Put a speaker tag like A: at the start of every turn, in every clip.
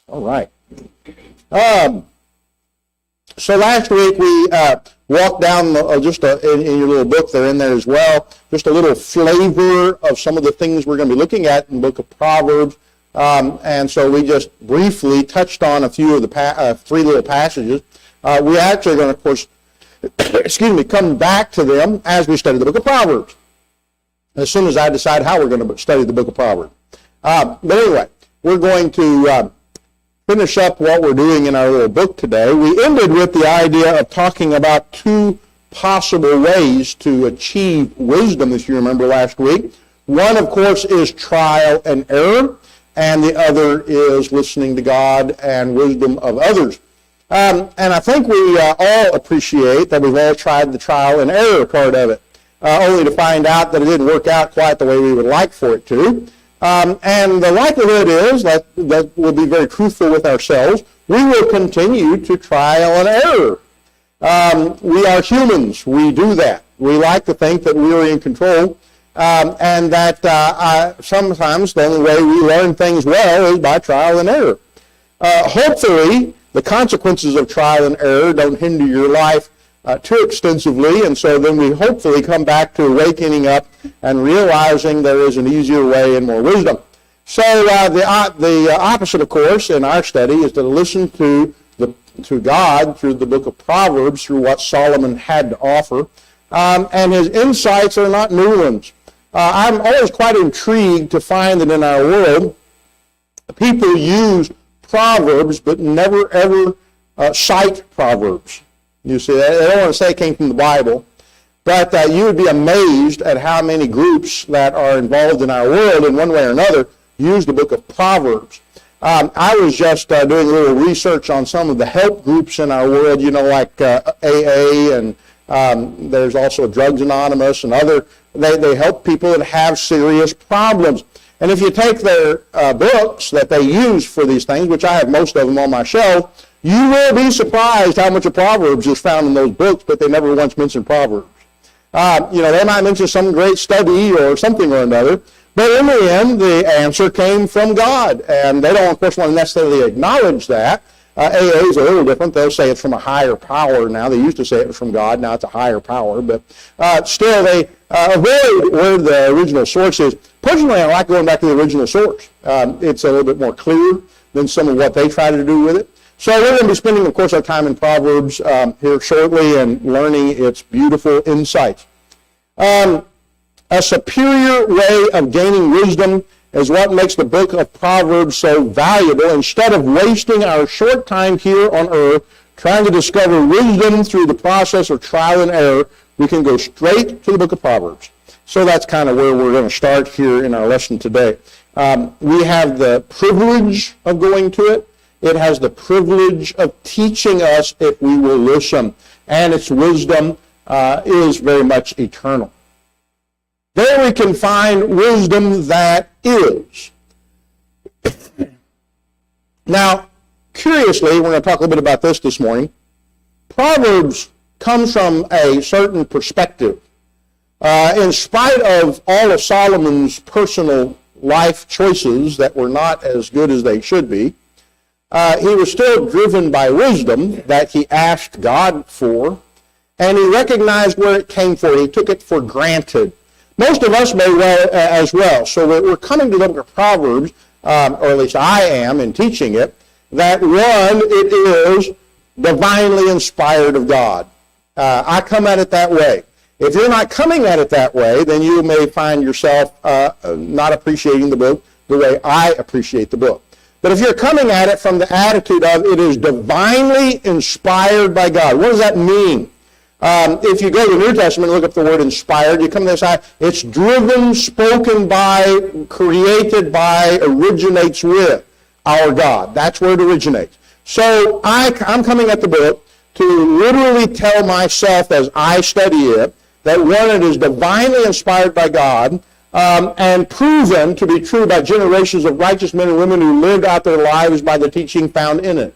A: All right. So last week we walked down in your little book, they're in there as well, just a little flavor of some of the things we're going to be looking at in the book of Proverbs. And so we just briefly touched on a few of the three little passages. We actually are going to, of course, come back to them as we study the book of Proverbs, as soon as I decide how we're going to study the book of Proverbs. But anyway, we're going to finish up what we're doing in our little book today. We ended with the idea of talking about two possible ways to achieve wisdom, if you remember last week. One, of course, is trial and error, and the other is listening to God and wisdom of others. And I think we all appreciate that we've all tried the trial and error part of it, only to find out that it didn't work out quite the way we would like for it to. And the likelihood is that we'll be very truthful with ourselves. We will continue to trial and error. We are humans. We do that. We like to think that we are in control, and that sometimes the only way we learn things well is by trial and error. Hopefully, the consequences of trial and error don't hinder your life too extensively, and so then we hopefully come back to awakening up and realizing there is an easier way and more wisdom. So the opposite, of course, in our study is to listen to God through the book of Proverbs, through what Solomon had to offer, and his insights are not new ones. I'm always quite intrigued to find that in our world, people use Proverbs but never ever cite Proverbs. You see, they don't want to say it came from the Bible, but you would be amazed at how many groups that are involved in our world in one way or another use the book of Proverbs. I was just doing a little research on some of the help groups in our world, like AA, and there's also Drugs Anonymous and other. They help people that have serious problems. And if you take their books that they use for these things, which I have most of them on my shelf, you will be surprised how much of Proverbs is found in those books, but they never once mention Proverbs. They might mention some great study or something or another, but in the end, the answer came from God. And they don't, of course, want to necessarily acknowledge that. AA is a little different. They'll say it's from a higher power now. They used to say it was from God. Now it's a higher power. But still, they avoid where the original source is. Personally, I like going back to the original source. It's a little bit more clear than some of what they try to do with it. So we're going to be spending, of course, our time in Proverbs here shortly and learning its beautiful insights. A superior way of gaining wisdom is what makes the book of Proverbs so valuable. Instead of wasting our short time here on earth trying to discover wisdom through the process of trial and error, we can go straight to the book of Proverbs. So that's kind of where we're going to start here in our lesson today. We have the privilege of going to it. It has the privilege of teaching us if we will listen, and its wisdom is very much eternal. There we can find wisdom that is. Now, curiously, we're going to talk a little bit about this morning. Proverbs comes from a certain perspective. In spite of all of Solomon's personal life choices that were not as good as they should be, he was still driven by wisdom that he asked God for, and he recognized where it came from. He took it for granted. Most of us may well as well. So we're coming to the book of Proverbs, or at least I am in teaching it, that one, it is divinely inspired of God. I come at it that way. If you're not coming at it that way, then you may find yourself not appreciating the book the way I appreciate the book. But if you're coming at it from the attitude of it is divinely inspired by God, what does that mean? If you go to the New Testament and look up the word inspired, you come to this side, it's driven, spoken by, created by, originates with our God. That's where it originates. So I'm coming at the book to literally tell myself as I study it that one, it is divinely inspired by God, and proven to be true by generations of righteous men and women who lived out their lives by the teaching found in it.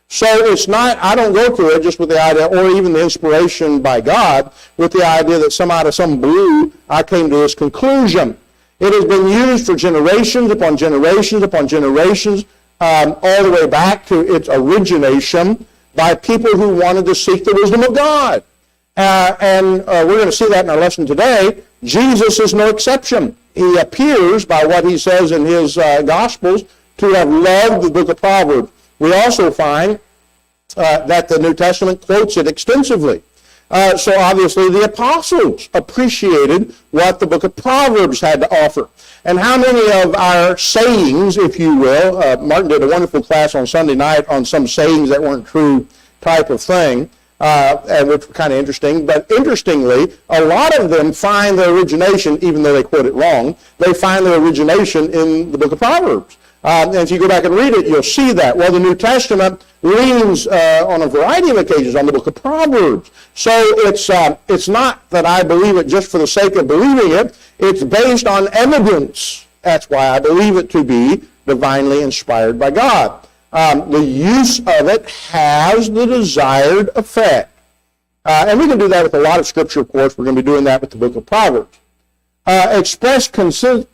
A: So it's not, I don't go to it just with the idea, or even the inspiration by God, with the idea that out of some blue, I came to this conclusion. It has been used for generations upon generations upon generations all the way back to its origination by people who wanted to seek the wisdom of God. And we're going to see that in our lesson today. Jesus is no exception. He appears, by what he says in his Gospels, to have loved the book of Proverbs. We also find that the New Testament quotes it extensively. So obviously the apostles appreciated what the book of Proverbs had to offer. And how many of our sayings, if you will, Martin did a wonderful class on Sunday night on some sayings that weren't true type of thing, and which were kind of interesting. But interestingly, a lot of them find their origination, even though they quote it wrong, they find their origination in the book of Proverbs. And if you go back and read it, you'll see that. Well, the New Testament leans on a variety of occasions on the book of Proverbs. So it's not that I believe it just for the sake of believing it. It's based on evidence. That's why I believe it to be divinely inspired by God. The use of it has the desired effect. And we can do that with a lot of Scripture, of course. We're going to be doing that with the book of Proverbs. Express consent.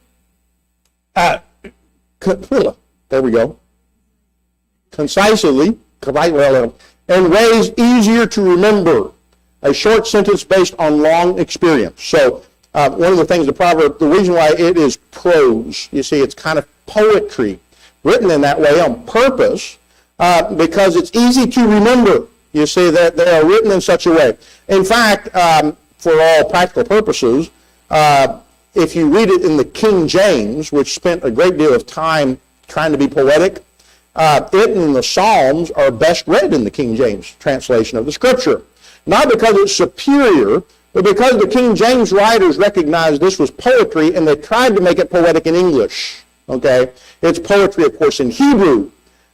A: There we go. Concisely, in ways easier to remember. A short sentence based on long experience. So one of the things the proverb, the reason why it is prose, you see, it's kind of poetry, written in that way on purpose, because it's easy to remember. You see, that they are written in such a way. In fact, for all practical purposes, if you read it in the King James, which spent a great deal of time trying to be poetic, it and the Psalms are best read in the King James translation of the Scripture. Not because it's superior, but because the King James writers recognized this was poetry and they tried to make it poetic in English. Okay? It's poetry, of course, in Hebrew.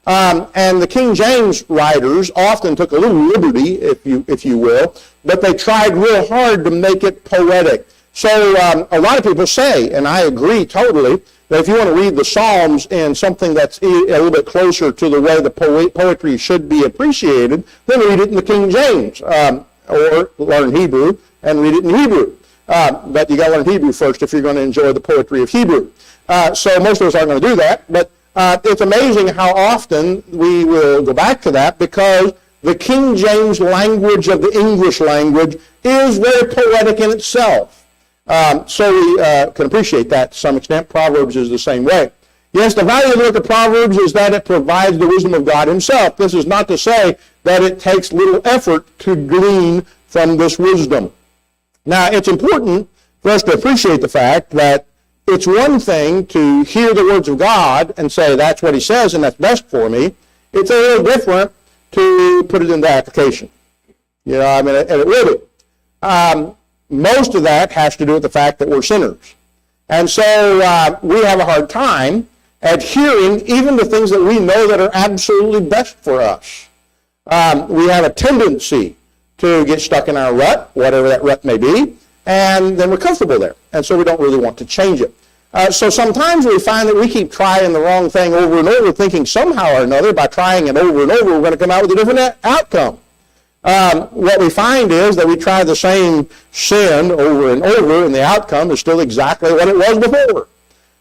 A: And the King James writers often took a little liberty, if you will, but they tried real hard to make it poetic. So a lot of people say, and I agree totally, that if you want to read the Psalms in something that's a little bit closer to the way the poetry should be appreciated, then read it in the King James, or learn Hebrew and read it in Hebrew. But you got to learn Hebrew first if you're going to enjoy the poetry of Hebrew. So most of us aren't going to do that, but it's amazing how often we will go back to that because the King James language of the English language is very poetic in itself. So we can appreciate that to some extent. Proverbs is the same way. Yes, the value of the book of Proverbs is that it provides the wisdom of God himself. This is not to say that it takes little effort to glean from this wisdom. Now, it's important for us to appreciate the fact that it's one thing to hear the words of God and say, that's what he says and that's best for me. It's a little different to put it into application. You know, I mean, and it really. Most of that has to do with the fact that we're sinners. And so we have a hard time adhering even to things that we know that are absolutely best for us. We have a tendency to get stuck in our rut, whatever that rut may be, and then we're comfortable there. And so we don't really want to change it. So sometimes we find that we keep trying the wrong thing over and over, thinking somehow or another by trying it over and over, we're going to come out with a different outcome. What we find is that we try the same sin over and over, and the outcome is still exactly what it was before.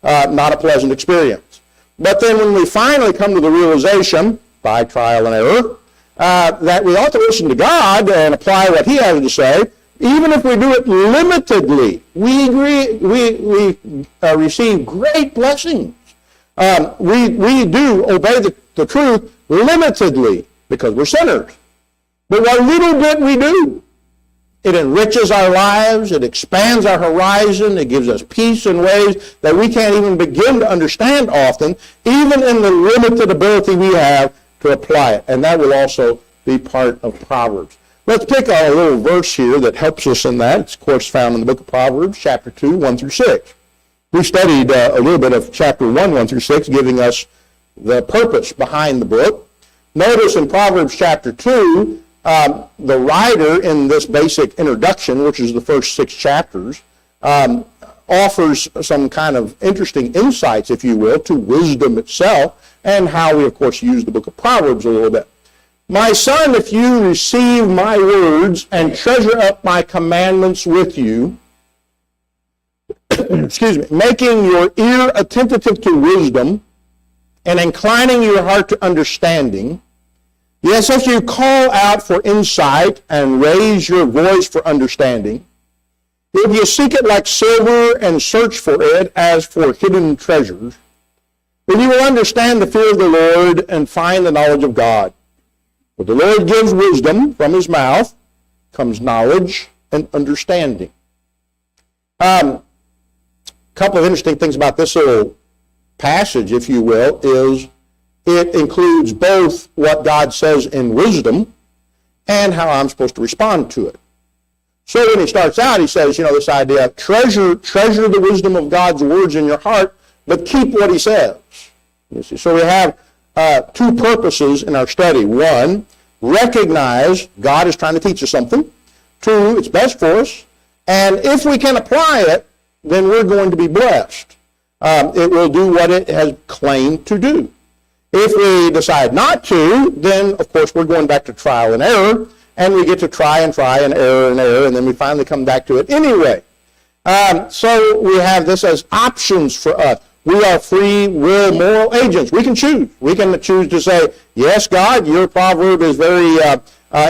A: Not a pleasant experience. But then when we finally come to the realization, by trial and error, that we ought to listen to God and apply what he has to say, even if we do it limitedly, we receive great blessings. We do obey the truth limitedly because we're sinners. But what little bit we do, it enriches our lives, it expands our horizon, it gives us peace in ways that we can't even begin to understand often, even in the limited ability we have to apply it. And that will also be part of Proverbs. Let's pick a little verse here that helps us in that. It's, of course, found in the book of Proverbs, chapter 2, 1 through 6. We studied a little bit of chapter 1, 1 through 6, giving us the purpose behind the book. Notice in Proverbs chapter 2, the writer in this basic introduction, which is the first 6 chapters, offers some kind of interesting insights, if you will, to wisdom itself and how we, of course, use the book of Proverbs a little bit. My son, if you receive my words and treasure up my commandments with you, excuse me, making your ear attentive to wisdom and inclining your heart to understanding. Yes, if you call out for insight and raise your voice for understanding, if you seek it like silver and search for it as for hidden treasures, then you will understand the fear of the Lord and find the knowledge of God. For the Lord gives wisdom, from his mouth comes knowledge and understanding. A couple of interesting things about this little passage, if you will, is it includes both what God says in wisdom and how I'm supposed to respond to it. So when he starts out, he says, this idea of treasure the wisdom of God's words in your heart, but keep what he says. You see, so we have two purposes in our study. One, recognize God is trying to teach us something. Two, it's best for us. And if we can apply it, then we're going to be blessed. It will do what it has claimed to do. If we decide not to, then, of course, we're going back to trial and error, and we get to try and error, and then we finally come back to it anyway. So we have this as options for us. We are free will moral agents. We can choose. We can choose to say, yes, God, your proverb is very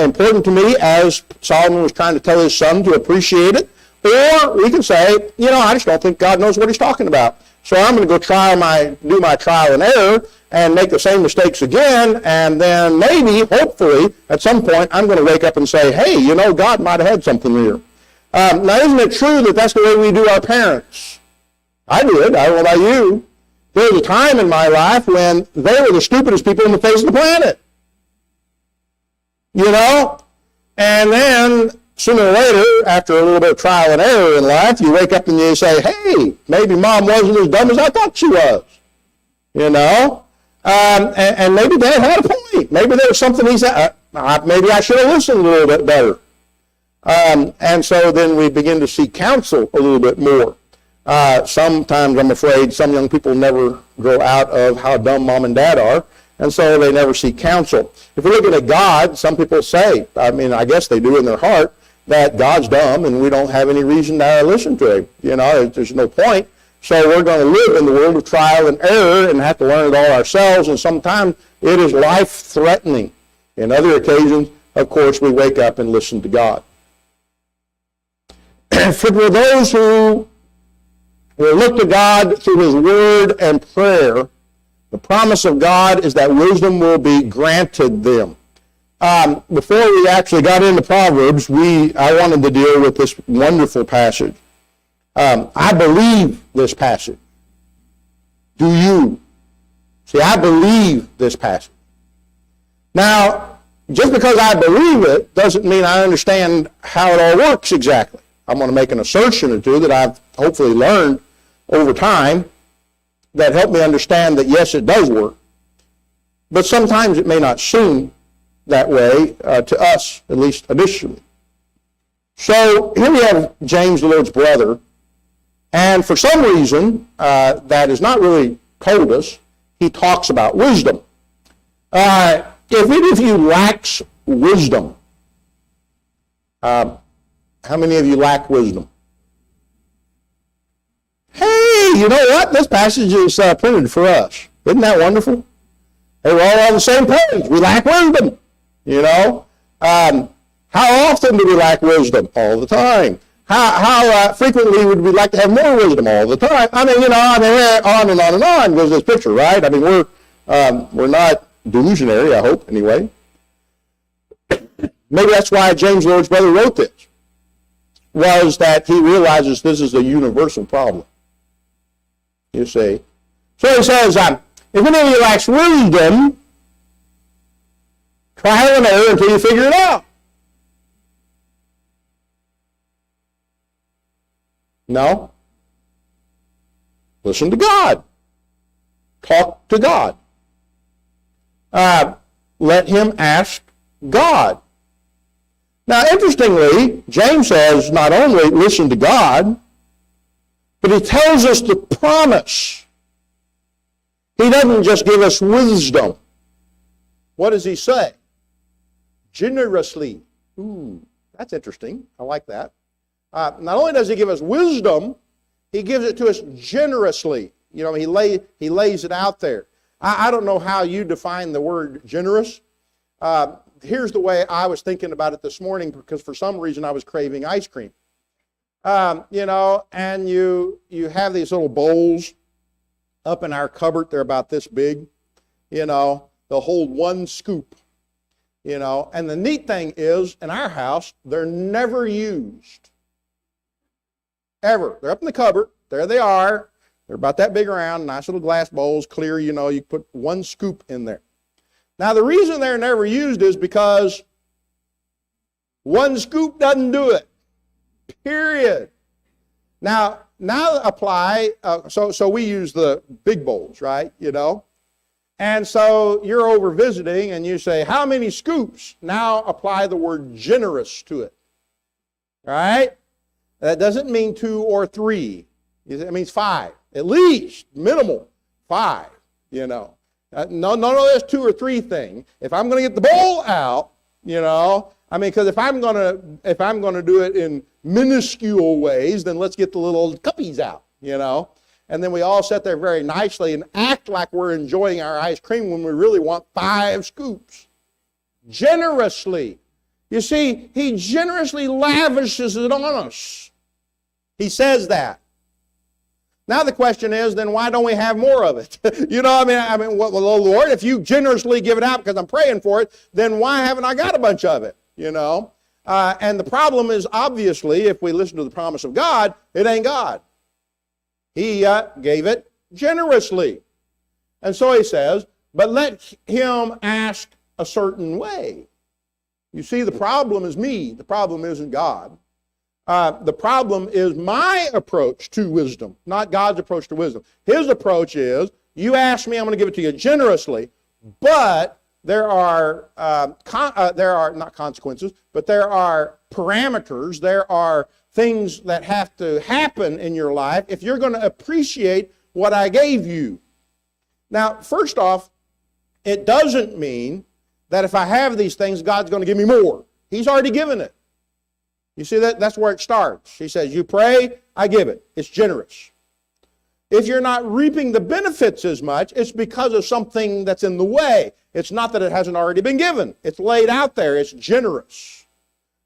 A: important to me, as Solomon was trying to tell his son to appreciate it. Or we can say, I just don't think God knows what he's talking about. So I'm going to go do my trial and error and make the same mistakes again, and then maybe, hopefully, at some point, I'm going to wake up and say, hey, God might have had something here. Now, isn't it true that that's the way we do our parents? I did. I don't know about you. There was a time in my life when they were the stupidest people on the face of the planet. And then sooner or later, after a little bit of trial and error in life, you wake up and you say, hey, maybe Mom wasn't as dumb as I thought she was. And maybe Dad had a point. Maybe there was something he said, maybe I should have listened a little bit better. And so then we begin to seek counsel a little bit more. Sometimes, I'm afraid, some young people never grow out of how dumb Mom and Dad are, and so they never seek counsel. If we're looking at God, some people say, I guess they do in their heart, that God's dumb and we don't have any reason to listen to him. There's no point. So we're going to live in the world of trial and error and have to learn it all ourselves, and sometimes it is life-threatening. In other occasions, of course, we wake up and listen to God. For those who will look to God through his word and prayer, the promise of God is that wisdom will be granted them. Before we actually got into Proverbs, I wanted to deal with this wonderful passage. I believe this passage. Do you? See, I believe this passage. Now, just because I believe it doesn't mean I understand how it all works exactly. I'm going to make an assertion or two that I've hopefully learned over time that help me understand that, yes, it does work. But sometimes it may not seem that way to us, at least initially. So here we have James, the Lord's brother, and for some reason that is not really told us, he talks about wisdom. If any of you lacks wisdom, how many of you lack wisdom? Hey, you know what? This passage is printed for us. Isn't that wonderful? Hey, we're all on the same page. We lack wisdom. How often do we lack wisdom? All the time. How frequently would we like to have more wisdom? All the time. On and on and on goes this picture, right? We're not delusionary, I hope, anyway. Maybe that's why James, Lord's brother, wrote this, was that he realizes this is a universal problem. You see. So he says, if any of you lacks wisdom, trial and error until you figure it out. No. Listen to God. Talk to God. Let him ask God. Now, interestingly, James says not only listen to God, but he tells us the promise. He doesn't just give us wisdom. What does he say? Generously. Ooh, that's interesting. I like that. Not only does he give us wisdom, he gives it to us generously. He lays it out there. I don't know how you define the word generous. Here's the way I was thinking about it this morning, because for some reason I was craving ice cream. And you have these little bowls up in our cupboard. They're about this big. They'll hold one scoop. And the neat thing is, in our house, they're never used. Ever. They're up in the cupboard. There they are. They're about that big around, nice little glass bowls, clear, you put one scoop in there. Now, the reason they're never used is because one scoop doesn't do it. Period. Now apply, so we use the big bowls, right, And so you're over visiting and you say, how many scoops? Now apply the word generous to it, right? That doesn't mean 2 or 3. It means 5, at least, minimal, 5, No, this 2 or 3 thing. If I'm going to get the bowl out, because if I'm going to do it in minuscule ways, then let's get the little cuppies out, And then we all sit there very nicely and act like we're enjoying our ice cream when we really want 5 scoops. Generously. You see, he generously lavishes it on us. He says that. Now the question is, then why don't we have more of it? Well, Lord, if you generously give it out because I'm praying for it, then why haven't I got a bunch of it? And the problem is, obviously, if we listen to the promise of God, it ain't God. He gave it generously. And so he says, but let him ask a certain way. You see, the problem is me. The problem isn't God. The problem is my approach to wisdom, not God's approach to wisdom. His approach is, you ask me, I'm going to give it to you generously, but there are not consequences, but there are parameters, there are things that have to happen in your life if you're going to appreciate what I gave you. Now, first off, it doesn't mean that if I have these things, God's going to give me more. He's already given it. You see, that's where it starts. He says, you pray, I give it. It's generous. If you're not reaping the benefits as much, it's because of something that's in the way. It's not that it hasn't already been given. It's laid out there. It's generous.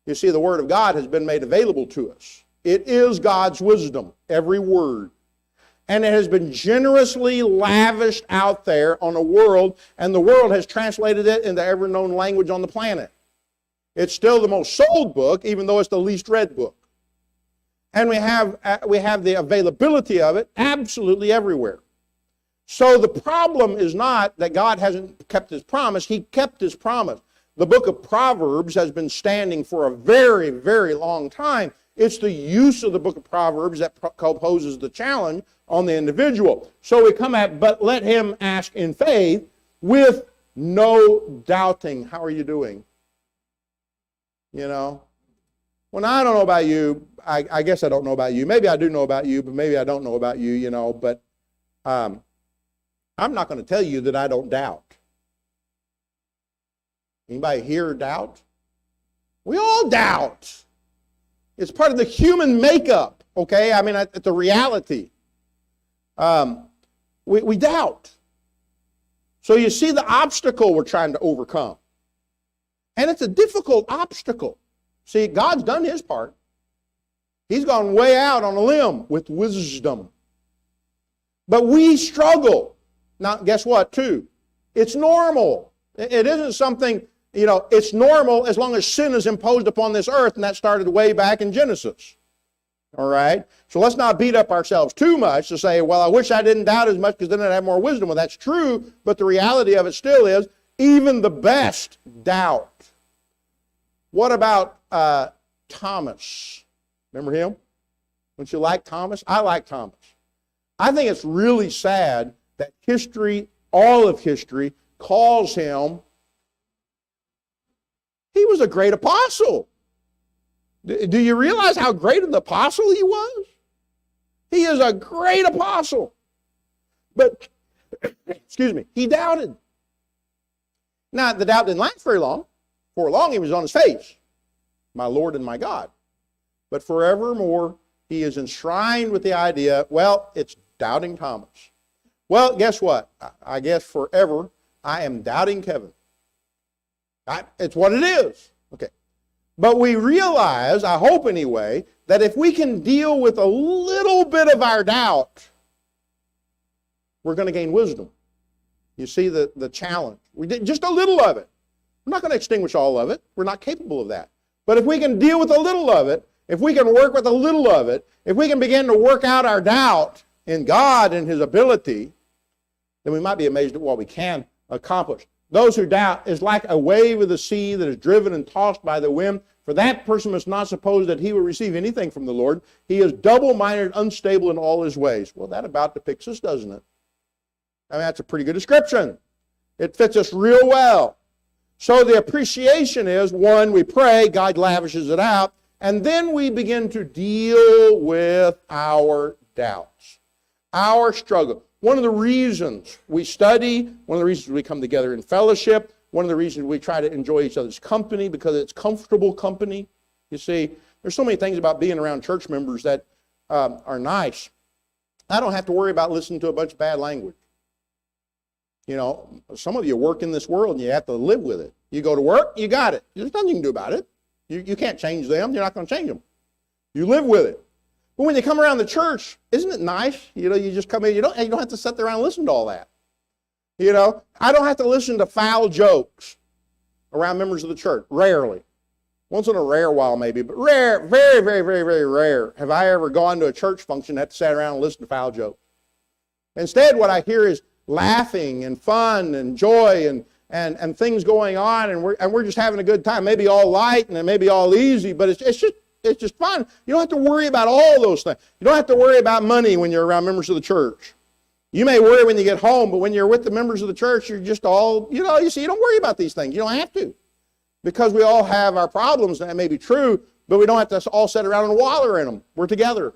A: You see, the Word of God has been made available to us. It is God's wisdom, every word. And it has been generously lavished out there on a world, and the world has translated it into every known language on the planet. It's still the most sold book, even though it's the least read book. And we have the availability of it absolutely everywhere. So the problem is not that God hasn't kept His promise. He kept His promise. The book of Proverbs has been standing for a very, very long time. It's the use of the book of Proverbs that poses the challenge on the individual. So we come at, but let him ask in faith with no doubting. How are you doing? When I don't know about you, I guess I don't know about you. Maybe I do know about you, but maybe I don't know about you, But I'm not going to tell you that I don't doubt. Anybody here doubt? We all doubt. It's part of the human makeup, okay? It's a reality. We doubt. So you see the obstacle we're trying to overcome. And it's a difficult obstacle. See, God's done His part. He's gone way out on a limb with wisdom. But we struggle. Now, guess what, too? It's normal. It isn't something, it's normal as long as sin is imposed upon this earth, and that started way back in Genesis. All right? So let's not beat up ourselves too much to say, well, I wish I didn't doubt as much because then I'd have more wisdom. Well, that's true, but the reality of it still is, even the best doubt. What about Thomas? Remember him? Don't you like Thomas? I like Thomas. I think it's really sad that history, all of history, calls him, he was a great apostle. Do you realize how great an apostle he was? He is a great apostle. But, he doubted. Now, the doubt didn't last very long. For long, he was on his face. My Lord and my God. But forevermore, he is enshrined with the idea, well, it's doubting Thomas. Well, guess what? I guess forever I am doubting Kevin. It's what it is. Okay. But we realize, I hope anyway, that if we can deal with a little bit of our doubt, we're going to gain wisdom. You see the challenge. We did just a little of it. We're not going to extinguish all of it. We're not capable of that. But if we can deal with a little of it, if we can work with a little of it, if we can begin to work out our doubt in God and His ability, then we might be amazed at what we can accomplish. Those who doubt is like a wave of the sea that is driven and tossed by the wind. For that person must not suppose that he will receive anything from the Lord. He is double-minded, unstable in all his ways. Well, that about depicts us, doesn't it? I mean, that's a pretty good description. It fits us real well. So the appreciation is, one, we pray, God lavishes it out, and then we begin to deal with our doubts, our struggle. One of the reasons we study, one of the reasons we come together in fellowship, one of the reasons we try to enjoy each other's company, because it's comfortable company. You see, there's so many things about being around church members that are nice. I don't have to worry about listening to a bunch of bad language. You know, some of you work in this world and you have to live with it. You go to work, you got it. There's nothing you can do about it. You can't change them. You're not going to change them. You live with it. But when you come around the church, isn't it nice? You know, you just come in. You don't have to sit there around and listen to all that. You know, I don't have to listen to foul jokes around members of the church. Rarely. Once in a rare while maybe, but rare, very, very, very, very rare have I ever gone to a church function and had to sit around and listen to foul jokes. Instead, what I hear is laughing and fun and joy and things going on, and we're just having a good time. Maybe all light and it may be all easy, but it's just fun. You don't have to worry about all those things. You don't have to worry about money when you're around members of the church. You may worry when you get home, but when you're with the members of the church, you're just all, you see, you don't worry about these things. You don't have to. Because we all have our problems, and that may be true, but we don't have to all sit around and wallow in them. We're together.